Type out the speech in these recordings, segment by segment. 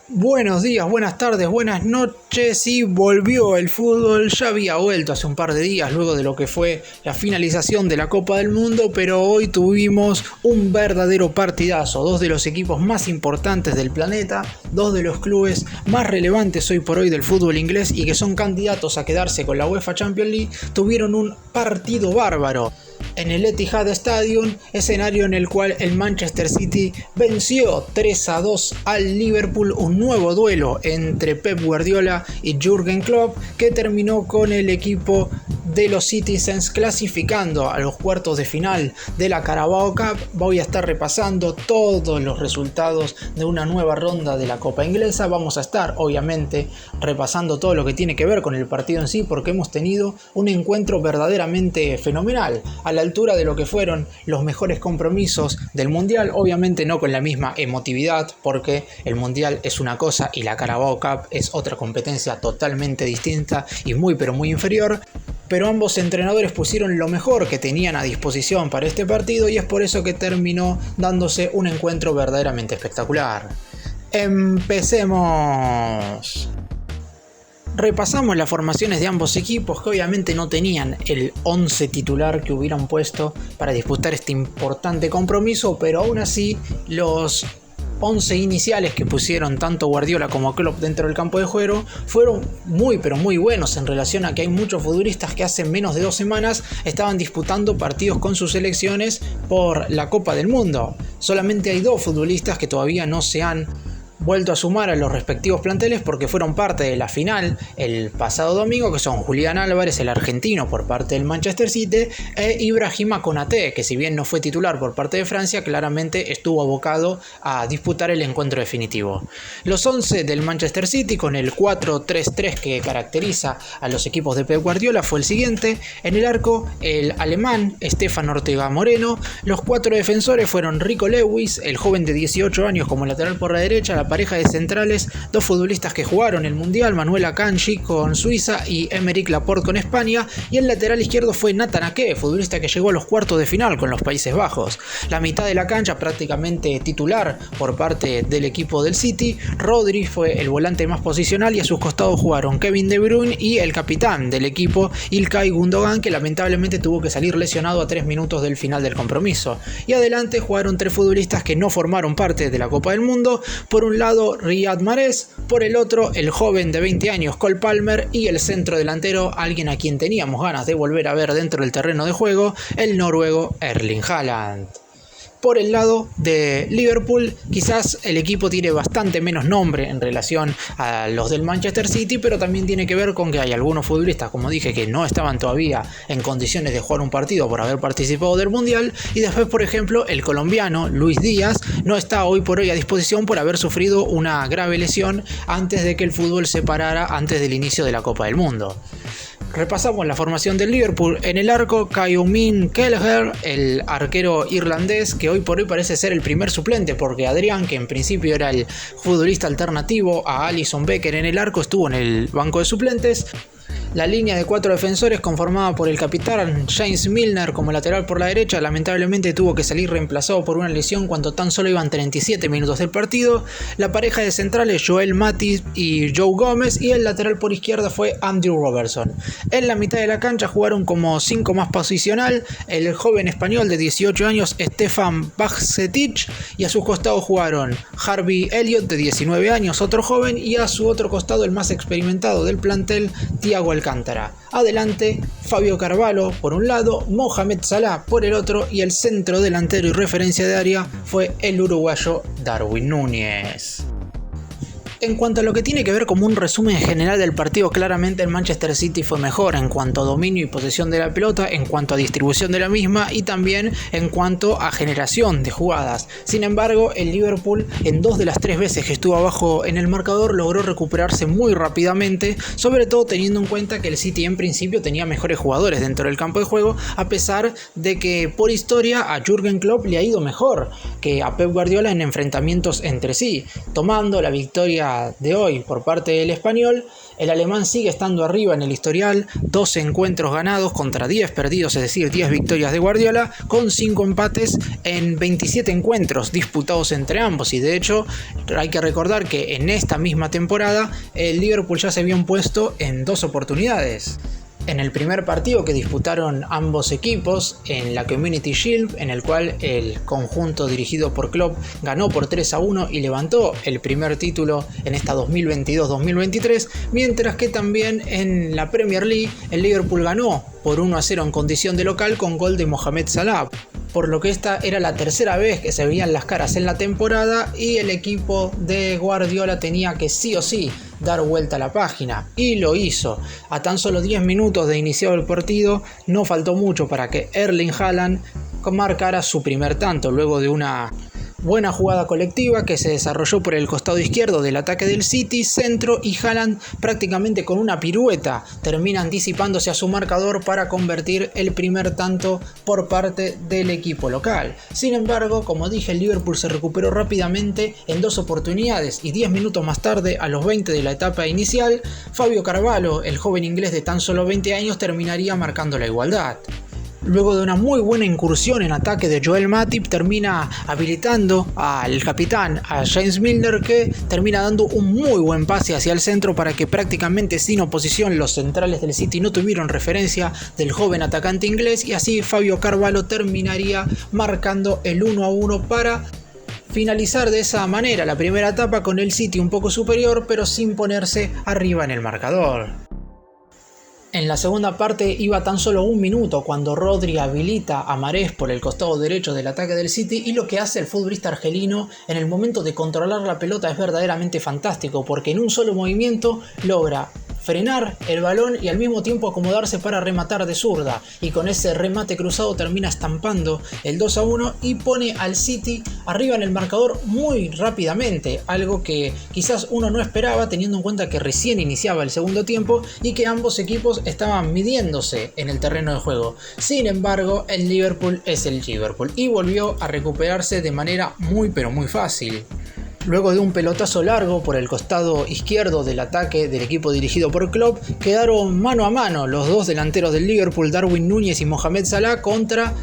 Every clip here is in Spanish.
Buenos días, buenas tardes, buenas noches y volvió el fútbol. Ya había vuelto hace un par de días luego de lo que fue la finalización de la Copa del Mundo, pero hoy tuvimos un verdadero partidazo. Dos de los equipos más importantes del planeta, dos de los clubes más relevantes hoy por hoy del fútbol inglés y que son candidatos a quedarse con la UEFA Champions League, tuvieron un partido bárbaro en el Etihad Stadium, escenario en el cual el Manchester City venció 3-2 al Liverpool, un nuevo duelo entre Pep Guardiola y Jürgen Klopp que terminó con el equipo de los Citizens clasificando a los cuartos de final de la Carabao Cup. Voy a estar repasando todos los resultados de una nueva ronda de la Copa Inglesa. Vamos a estar obviamente repasando todo lo que tiene que ver con el partido en sí, porque hemos tenido un encuentro verdaderamente fenomenal, a la altura de lo que fueron los mejores compromisos del Mundial, obviamente no con la misma emotividad, porque el Mundial es una cosa y la Carabao Cup es otra competencia totalmente distinta y muy pero muy inferior. Pero ambos entrenadores pusieron lo mejor que tenían a disposición para este partido y es por eso que terminó dándose un encuentro verdaderamente espectacular. Empecemos. Repasamos las formaciones de ambos equipos, que obviamente no tenían el 11 titular que hubieran puesto para disputar este importante compromiso, pero aún así los 11 iniciales que pusieron tanto Guardiola como Klopp dentro del campo de juego fueron muy pero muy buenos en relación a que hay muchos futbolistas que hace menos de 2 semanas estaban disputando partidos con sus selecciones por la Copa del Mundo. Solamente hay 2 futbolistas que todavía no se han vuelto a sumar a los respectivos planteles porque fueron parte de la final el pasado domingo, que son Julián Álvarez, el argentino por parte del Manchester City, e Ibrahima Konaté, que si bien no fue titular por parte de Francia, claramente estuvo abocado a disputar el encuentro definitivo. Los 11 del Manchester City con el 4-3-3 que caracteriza a los equipos de Pep Guardiola fue el siguiente: en el arco el alemán Stefan Ortega Moreno, los 4 defensores fueron Rico Lewis, el joven de 18 años como lateral por la derecha, la pareja de centrales, 2 futbolistas que jugaron el Mundial, Manuel Akanji con Suiza y Aymeric Laporte con España, y el lateral izquierdo fue Nathan Ake, futbolista que llegó a los cuartos de final con los Países Bajos. La mitad de la cancha prácticamente titular por parte del equipo del City, Rodri fue el volante más posicional y a sus costados jugaron Kevin De Bruyne y el capitán del equipo, Ilkay Gundogan, que lamentablemente tuvo que salir lesionado a 3 minutos del final del compromiso. Y adelante jugaron 3 futbolistas que no formaron parte de la Copa del Mundo: por un lado Riyad Mahrez, por el otro el joven de 20 años Cole Palmer y el centro delantero, alguien a quien teníamos ganas de volver a ver dentro del terreno de juego, el noruego Erling Haaland. Por el lado de Liverpool, quizás el equipo tiene bastante menos nombre en relación a los del Manchester City, pero también tiene que ver con que hay algunos futbolistas, como dije, que no estaban todavía en condiciones de jugar un partido por haber participado del Mundial, y después, por ejemplo, el colombiano Luis Díaz no está hoy por hoy a disposición por haber sufrido una grave lesión antes de que el fútbol se parara antes del inicio de la Copa del Mundo. Repasamos la formación del Liverpool. En el arco, Kyle Kelleher, el arquero irlandés, que hoy por hoy parece ser el primer suplente, porque Adrián, que en principio era el futbolista alternativo a Alisson Becker en el arco, estuvo en el banco de suplentes. La línea de 4 defensores, conformada por el capitán James Milner como lateral por la derecha, lamentablemente tuvo que salir reemplazado por una lesión cuando tan solo iban 37 minutos del partido. La pareja de centrales, Joel Matip y Joe Gómez, y el lateral por izquierda fue Andrew Robertson. En la mitad de la cancha jugaron como 5 más posicional el joven español de 18 años Stefan Bajcetic, y a sus costados jugaron Harvey Elliott de 19 años, otro joven, y a su otro costado el más experimentado del plantel, Thiago Alcántara. Adelante, Fabio Carvalho por un lado, Mohamed Salah por el otro, y el centro delantero y referencia de área fue el uruguayo Darwin Núñez. En cuanto a lo que tiene que ver como un resumen general del partido, claramente el Manchester City fue mejor en cuanto a dominio y posesión de la pelota, en cuanto a distribución de la misma y también en cuanto a generación de jugadas. Sin embargo, el Liverpool en 2 de las 3 veces que estuvo abajo en el marcador logró recuperarse muy rápidamente, sobre todo teniendo en cuenta que el City en principio tenía mejores jugadores dentro del campo de juego, a pesar de que por historia a Jürgen Klopp le ha ido mejor que a Pep Guardiola en enfrentamientos entre sí, tomando la victoria día de hoy por parte del Español, el alemán sigue estando arriba en el historial, 12 encuentros ganados contra 10 perdidos, es decir, 10 victorias de Guardiola, con 5 empates en 27 encuentros disputados entre ambos. Y de hecho, hay que recordar que en esta misma temporada, el Liverpool ya se había impuesto en 2 oportunidades. En el primer partido que disputaron ambos equipos, en la Community Shield, en el cual el conjunto dirigido por Klopp ganó por 3-1 y levantó el primer título en esta 2022-2023, mientras que también en la Premier League el Liverpool ganó por 1-0 en condición de local con gol de Mohamed Salah, por lo que esta era la tercera vez que se veían las caras en la temporada y el equipo de Guardiola tenía que sí o sí dar vuelta a la página, y lo hizo. A tan solo 10 minutos de iniciado el partido, no faltó mucho para que Erling Haaland marcara su primer tanto, luego de una buena jugada colectiva que se desarrolló por el costado izquierdo del ataque del City, centro, y Haaland prácticamente con una pirueta termina anticipándose a su marcador para convertir el primer tanto por parte del equipo local. Sin embargo, como dije, el Liverpool se recuperó rápidamente en 2 oportunidades y 10 minutos más tarde, a los 20 de la etapa inicial, Fabio Carvalho, el joven inglés de tan solo 20 años, terminaría marcando la igualdad. Luego de una muy buena incursión en ataque de Joel Matip, termina habilitando al capitán, a James Milner, que termina dando un muy buen pase hacia el centro para que prácticamente sin oposición los centrales del City no tuvieron referencia del joven atacante inglés, y así Fabio Carvalho terminaría marcando el 1-1 para finalizar de esa manera la primera etapa con el City un poco superior pero sin ponerse arriba en el marcador. En la segunda parte iba tan solo 1 minuto cuando Rodri habilita a Mahrez por el costado derecho del ataque del City, y lo que hace el futbolista argelino en el momento de controlar la pelota es verdaderamente fantástico, porque en un solo movimiento logra frenar el balón y al mismo tiempo acomodarse para rematar de zurda, y con ese remate cruzado termina estampando el 2-1 y pone al City arriba en el marcador muy rápidamente, algo que quizás uno no esperaba teniendo en cuenta que recién iniciaba el segundo tiempo y que ambos equipos estaban midiéndose en el terreno de juego. Sin embargo, el Liverpool es el Liverpool y volvió a recuperarse de manera muy pero muy fácil. Luego de un pelotazo largo por el costado izquierdo del ataque del equipo dirigido por Klopp, quedaron mano a mano los dos delanteros del Liverpool, Darwin Núñez y Mohamed Salah, contra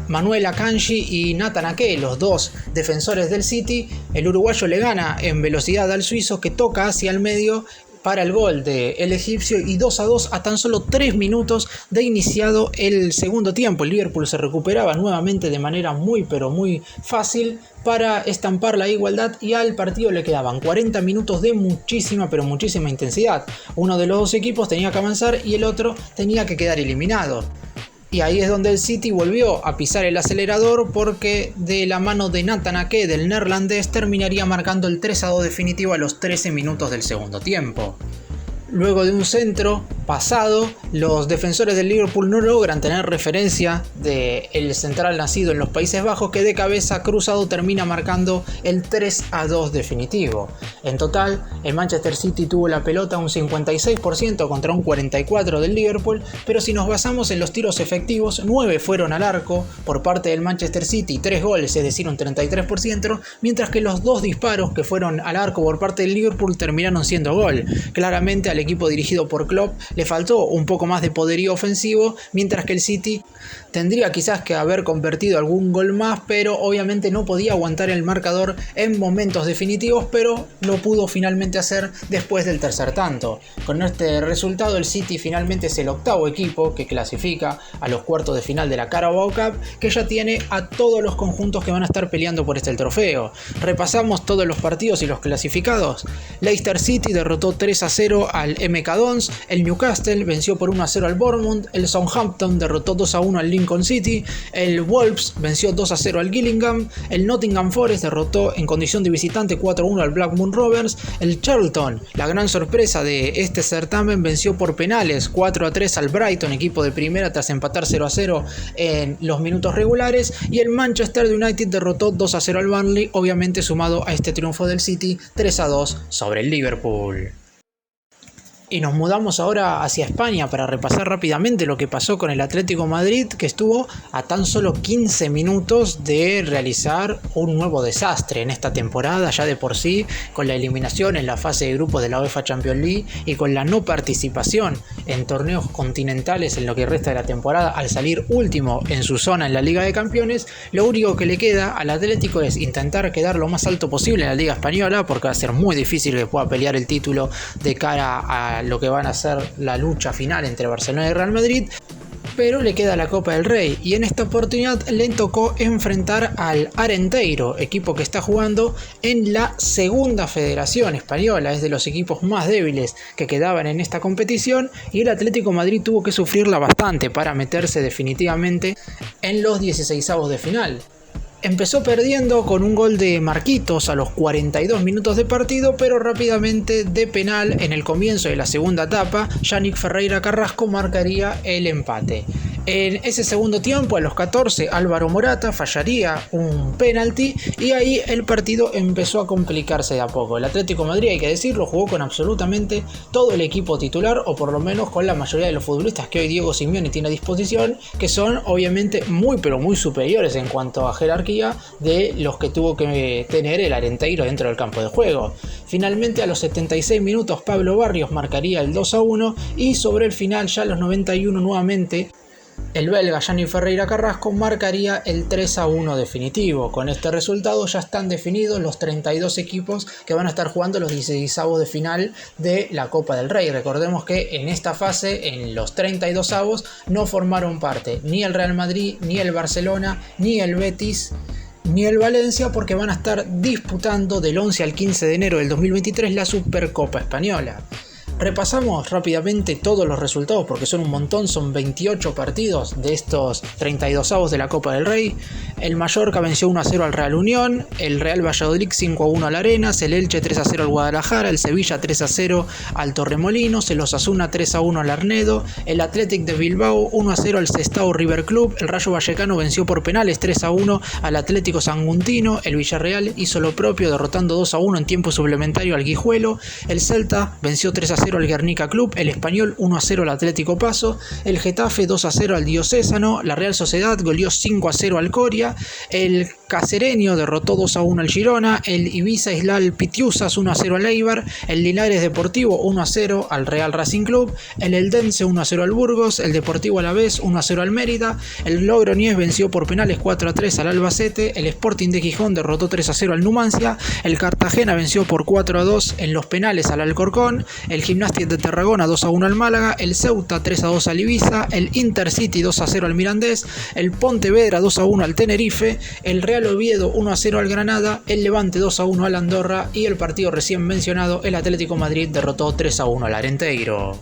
Manuel Akanji y Nathan Ake, los dos defensores del City. El uruguayo le gana en velocidad al suizo, que toca hacia el medio para el gol del egipcio, y 2-2 a tan solo 3 minutos de iniciado el segundo tiempo. El Liverpool se recuperaba nuevamente de manera muy pero muy fácil para estampar la igualdad, y al partido le quedaban 40 minutos de muchísima pero muchísima intensidad. Uno de los dos equipos tenía que avanzar y el otro tenía que quedar eliminado. Y ahí es donde el City volvió a pisar el acelerador, porque de la mano de Nathan Ake, del neerlandés, terminaría marcando el 3-2 definitivo a los 13 minutos del segundo tiempo. Luego de un centro pasado, los defensores del Liverpool no logran tener referencia del central nacido en los Países Bajos, que de cabeza cruzado termina marcando el 3-2 definitivo. En total, el Manchester City tuvo la pelota un 56% contra un 44% del Liverpool, pero si nos basamos en los tiros efectivos, 9 fueron al arco por parte del Manchester City, 3 goles, es decir un 33%, mientras que los 2 disparos que fueron al arco por parte del Liverpool terminaron siendo gol. Claramente al equipo dirigido por Klopp le faltó un poco más de poderío ofensivo, mientras que el City tendría quizás que haber convertido algún gol más, pero obviamente no podía aguantar el marcador en momentos definitivos, pero lo pudo finalmente hacer después del tercer tanto. Con este resultado, el City finalmente es el 8º equipo que clasifica a los cuartos de final de la Carabao Cup, que ya tiene a todos los conjuntos que van a estar peleando por este trofeo. Repasamos todos los partidos y los clasificados. Leicester City derrotó 3-0 al MK Dons, el Newcastle venció por 1-0 al Bournemouth, el Southampton derrotó 2-1 al Lincoln City, el Wolves venció 2-0 al Gillingham, el Nottingham Forest derrotó en condición de visitante 4-1 al Blackburn Rovers, el Charlton, la gran sorpresa de este certamen, venció por penales 4-3 al Brighton, equipo de primera, tras empatar 0-0 en los minutos regulares, y el Manchester United derrotó 2-0 al Burnley, obviamente sumado a este triunfo del City 3-2 sobre el Liverpool. Y nos mudamos ahora hacia España para repasar rápidamente lo que pasó con el Atlético Madrid, que estuvo a tan solo 15 minutos de realizar un nuevo desastre en esta temporada, ya de por sí, con la eliminación en la fase de grupos de la UEFA Champions League y con la no participación en torneos continentales en lo que resta de la temporada, al salir último en su zona en la Liga de Campeones. Lo único que le queda al Atlético es intentar quedar lo más alto posible en la Liga Española, porque va a ser muy difícil que pueda pelear el título de cara a lo que van a ser la lucha final entre Barcelona y Real Madrid, pero le queda la Copa del Rey y en esta oportunidad le tocó enfrentar al Arenteiro, equipo que está jugando en la segunda federación española, es de los equipos más débiles que quedaban en esta competición, y el Atlético de Madrid tuvo que sufrirla bastante para meterse definitivamente en los 16avos de final. Empezó perdiendo con un gol de Marquitos a los 42 minutos de partido, pero rápidamente de penal en el comienzo de la segunda etapa, Yannick Ferreira Carrasco marcaría el empate. En ese segundo tiempo, a los 14, Álvaro Morata fallaría un penalti y ahí el partido empezó a complicarse de a poco. El Atlético de Madrid, hay que decirlo, jugó con absolutamente todo el equipo titular, o por lo menos con la mayoría de los futbolistas que hoy Diego Simeone tiene a disposición, que son obviamente muy pero muy superiores en cuanto a jerarquía de los que tuvo que tener el Arenteiro dentro del campo de juego. Finalmente, a los 76 minutos, Pablo Barrios marcaría el 2-1 y sobre el final, ya a los 91 nuevamente, el belga Yannick Ferreira Carrasco marcaría el 3-1 definitivo. Con este resultado ya están definidos los 32 equipos que van a estar jugando los 16avos de final de la Copa del Rey. Recordemos que en esta fase, en los 32avos, no formaron parte ni el Real Madrid, ni el Barcelona, ni el Betis, ni el Valencia, porque van a estar disputando del 11 al 15 de enero del 2023 la Supercopa Española. Repasamos rápidamente todos los resultados porque son un montón, son 28 partidos de estos 32avos de la Copa del Rey. El Mallorca venció 1-0 al Real Unión, el Real Valladolid 5-1 al Arenas, el Elche 3-0 al Guadalajara, el Sevilla 3-0 al Torremolinos, el Osasuna 3-1 al Arnedo, el Athletic de Bilbao 1-0 al Sestao River Club, el Rayo Vallecano venció por penales 3-1 al Atlético Sanguntino, el Villarreal hizo lo propio derrotando 2-1 en tiempo suplementario al Guijuelo, el Celta venció 3-0 al Guernica Club, el Español 1-0 al Atlético Paso, el Getafe 2-0 al Diocesano, la Real Sociedad goleó 5-0 al Coria, el Cacereño derrotó 2-1 al Girona, el Ibiza Islal Pitiusas 1-0 al Eibar, el Linares Deportivo 1-0 al Real Racing Club, el Eldense 1-0 al Burgos, el Deportivo Alavés 1-0 al Mérida, el Logroñés venció por penales 4-3 al Albacete, el Sporting de Gijón derrotó 3-0 al Numancia, el Cartagena venció por 4-2 en los penales al Alcorcón, el Gimnàstic de Tarragona 2-1 al Málaga, el Ceuta 3-2 al Ibiza, el Intercity 2-0 al Mirandés, el Pontevedra 2-1 al Tenerife, el Real Oviedo 1-0 al Granada, el Levante 2-1 al Andorra y el partido recién mencionado, el Atlético Madrid derrotó 3-1 al Arenteiro.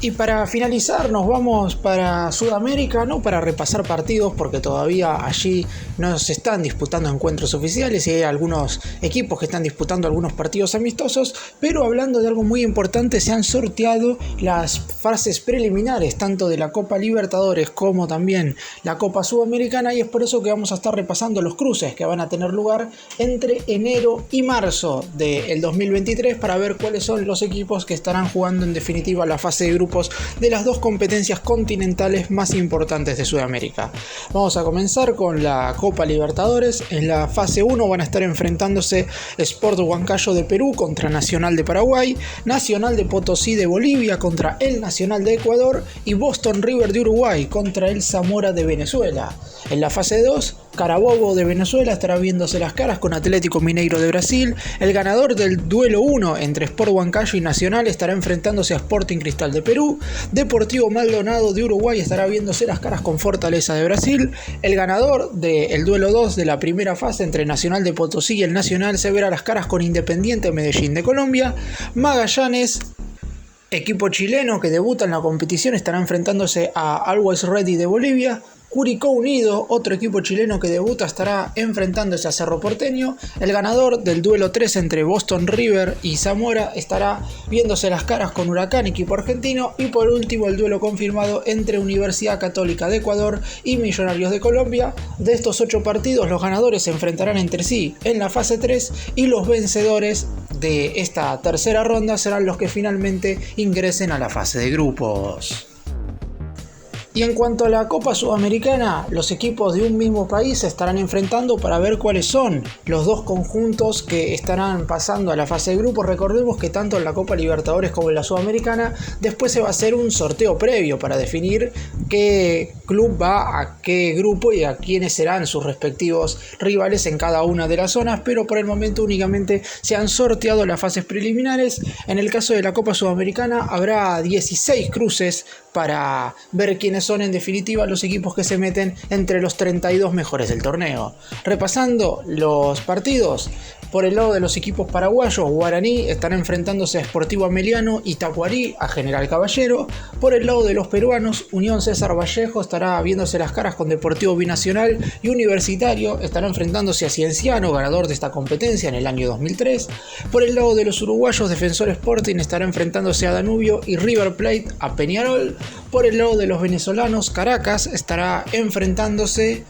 Y para finalizar nos vamos para Sudamérica, no para repasar partidos porque todavía allí no se están disputando encuentros oficiales y hay algunos equipos que están disputando algunos partidos amistosos, pero hablando de algo muy importante, se han sorteado las fases preliminares tanto de la Copa Libertadores como también la Copa Sudamericana, y es por eso que vamos a estar repasando los cruces que van a tener lugar entre enero y marzo del 2023 para ver cuáles son los equipos que estarán jugando en definitiva la fase de grupos de las dos competencias continentales más importantes de Sudamérica. Vamos a comenzar con la Copa Libertadores. En la fase 1 van a estar enfrentándose Sport Huancayo de Perú contra Nacional de Paraguay, Nacional de Potosí de Bolivia contra el Nacional de Ecuador y Boston River de Uruguay contra el Zamora de Venezuela. En la fase 2, Carabobo de Venezuela estará viéndose las caras con Atlético Mineiro de Brasil. El ganador del duelo 1 entre Sport Huancayo y Nacional estará enfrentándose a Sporting Cristal de Perú. Deportivo Maldonado de Uruguay estará viéndose las caras con Fortaleza de Brasil. El ganador del duelo 2 de la primera fase entre Nacional de Potosí y el Nacional se verá las caras con Independiente Medellín de Colombia. Magallanes, equipo chileno que debuta en la competición, estará enfrentándose a Always Ready de Bolivia. Curicó Unido, otro equipo chileno que debuta, estará enfrentándose a Cerro Porteño. El ganador del duelo 3 entre Boston River y Zamora estará viéndose las caras con Huracán, equipo argentino. Y por último, el duelo confirmado entre Universidad Católica de Ecuador y Millonarios de Colombia. De estos 8 partidos, los ganadores se enfrentarán entre sí en la fase 3 y los vencedores de esta tercera ronda serán los que finalmente ingresen a la fase de grupos. Y en cuanto a la Copa Sudamericana, los equipos de un mismo país se estarán enfrentando para ver cuáles son los dos conjuntos que estarán pasando a la fase de grupos. Recordemos que tanto en la Copa Libertadores como en la Sudamericana después se va a hacer un sorteo previo para definir qué club va a qué grupo y a quiénes serán sus respectivos rivales en cada una de las zonas, pero por el momento únicamente se han sorteado las fases preliminares. En el caso de la Copa Sudamericana habrá 16 cruces para ver quiénes son en definitiva los equipos que se meten entre los 32 mejores del torneo. Repasando los partidos, por el lado de los equipos paraguayos, Guaraní estará enfrentándose a Sportivo Ameliano y Tacuarí a General Caballero. Por el lado de los peruanos, Unión César Vallejo estará viéndose las caras con Deportivo Binacional y Universitario estará enfrentándose a Cienciano, ganador de esta competencia en el año 2003. Por el lado de los uruguayos, Defensor Sporting estará enfrentándose a Danubio y River Plate a Peñarol. Por el lado de los venezolanos, Caracas estará enfrentándose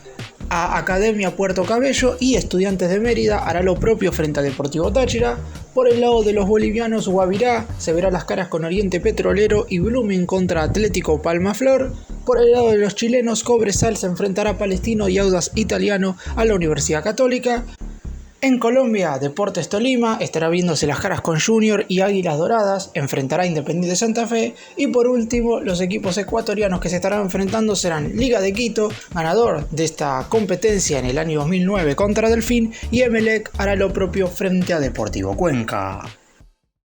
a Academia Puerto Cabello y Estudiantes de Mérida hará lo propio frente a Deportivo Táchira. Por el lado de los bolivianos, Guavirá se verá las caras con Oriente Petrolero y Blooming contra Atlético Palmaflor. Por el lado de los chilenos, Cobresal se enfrentará a Palestino y Audax Italiano a la Universidad Católica. En Colombia, Deportes Tolima estará viéndose las caras con Junior y Águilas Doradas, enfrentará a Independiente Santa Fe. Y por último, los equipos ecuatorianos que se estarán enfrentando serán Liga de Quito, ganador de esta competencia en el año 2009 contra Delfín, y Emelec hará lo propio frente a Deportivo Cuenca.